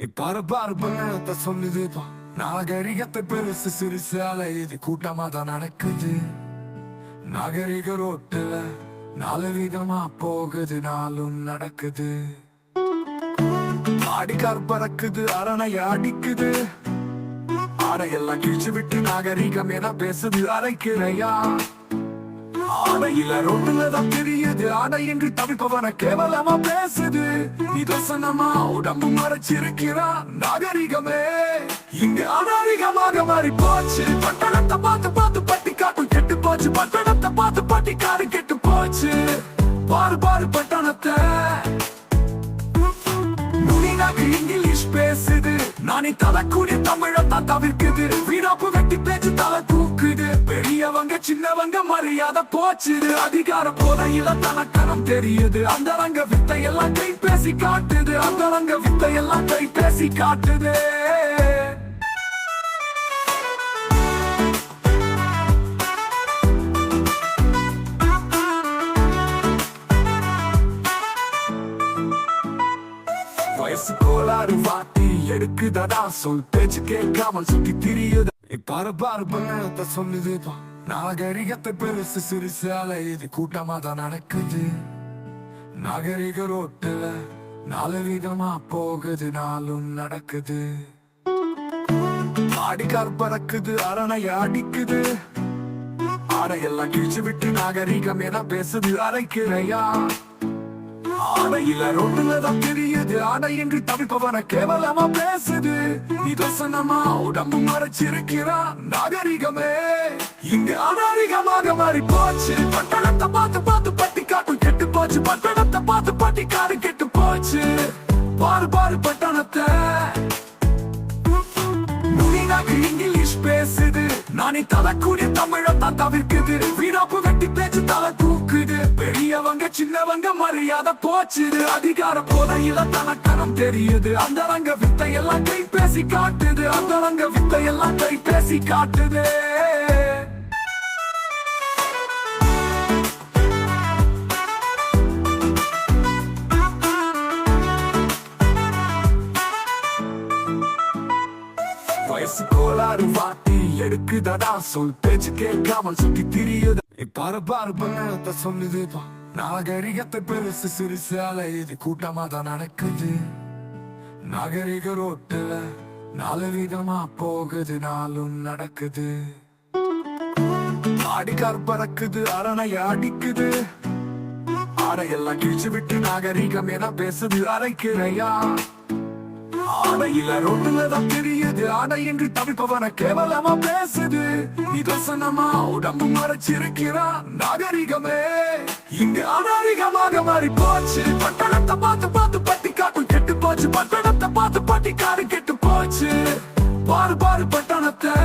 இப்ப சொல்லுதுப்பா நாகரிகத்தை பெருசு சிறுசு அலையுது கூட்டமா தான் நடக்குது. நாகரிக ரோட்டுல நாலு விதமா போகுது நாளும் நடக்குது. ஆடிக்கார் பறக்குது அரணைய அடிக்குது. ஆடையெல்லாம் கிழிச்சு விட்டு நாகரிகம் என பேசுது அரைக்கிறையா. ஆடையில ரோட்டுலதான் தெரியுது ஆடை என்று தவிப்பவன கேவலமா பேசுது. நிதர்சனமா உடம்பு மறைச்சிருக்கிறான் நாகரிகமே இங்கு அநாகரிகமாக மாறி போச்சு. பட்டணத்தை பார்த்து பார்த்து பட்டி காட்டும் கெட்டு போச்சு. பட்டணத்தை பார்த்து பட்டிக்காரு கெட்டு போச்சு. பாரு பாரு பட்டணத்தை நுனிநாக்கு இங்கிலீஷ் பேசுது. நானே தலக்கூடிய தமிழத்தான் தவிர்க்குது. வீணாப்பு வெட்டி பேச்சு தலை தூக்குது. பெரியவங்க சின்னவங்க மரியாதை போச்சுது. அதிகார போதையில தனக்கரம் தெரியுது. அந்த ரங்க வித்தை எல்லாம் கை பேசி காட்டுது. அந்த ரங்க வித்தை எல்லாம் கை பேசி காட்டுது. வயசு கோளாறு வாட்டி எடுக்குதடா சொல் பேச்சு கேட்காமல் சுத்தி திரியுது. பாரு பாரு பண்ணத்தை சொல்லுதுப்பா நாகரிகத்தை பெருசு சிறுசு அலையுது கூட்டமா தான் நடக்குது. நாகரிக ரோட்டுல நாலு விதமா போகுது நாளும் நடக்குது. ஆடிக்கார் பறக்குது அரணைய அடிக்குது. ஆடையெல்லாம் கிழிச்சு விட்டு நாகரிகம் என பேசுது அரைக்கிறையா. ஆடையில ரோட்டுலதான் தெரியுது ஆடை என்று தவிப்பவன கேவலமா பேசுது. நிதர்சனமா உடம்பு மறைச்சிருக்கிறான் நாகரிகமே இங்கு அநாகரிகமாக மாறி போச்சு. பட்டணத்தை பார்த்து பார்த்து பட்டி காட்டும் கெட்டு போச்சு. பட்டணத்தை பார்த்து பட்டிக்காரு கெட்டு போச்சு. பாரு பாரு பட்டணத்தை நுனிநாக்கு இங்கிலீஷ் பேசுது. நானே தலக்கூடிய தமிழத்தான் தவிர்க்குது. வீணாப்பு வெட்டி பேச்சு தலை தூக்குது. பெரியவங்க சின்னவங்க மரியாதை போச்சுது. அதிகார போதையில தனக்கரம் தெரியுது. அந்த ரங்க வித்தை எல்லாம் கை பேசி காட்டுது. அந்த ரங்க வித்தை எல்லாம் கை பேசி காட்டுது. வயசு கோளாறு வாட்டி எடுக்குதடா சொல் பேச்சு கேட்காமல் சுத்தி திரியுது. பாரு பாரு பண்ணத்தை சொல்லுதுப்பா நாகரிகத்தை பெருசு சிறுசு அலையுது கூட்டமா தான் நடக்குது. நாகரிக ரோட்டுல நாலு விதமா போகுது நாளும் நடக்குது. ஆடிக்கார் பறக்குது அரணைய அடிக்குது. ஆடையெல்லாம் கிழிச்சு விட்டு நாகரிகம் என பேசுது அரைக்கிறையா. ஆடையில ரோட்டுலதான் தெரியுது ஆடை என்று தவிப்பவன கேவலமா பேசுது. நிதர்சனமா உடம்பு மறைச்சிருக்கிறான் நாகரிகமே இங்கு அநாகரிகமாக மாறி போச்சு. பட்டணத்தை பார்த்து பார்த்து பட்டி காட்டும் கெட்டு போச்சு. பட்டணத்தை பார்த்து பட்டிக்காரு கெட்டு போச்சு. பாரு பாரு பட்டணத்தை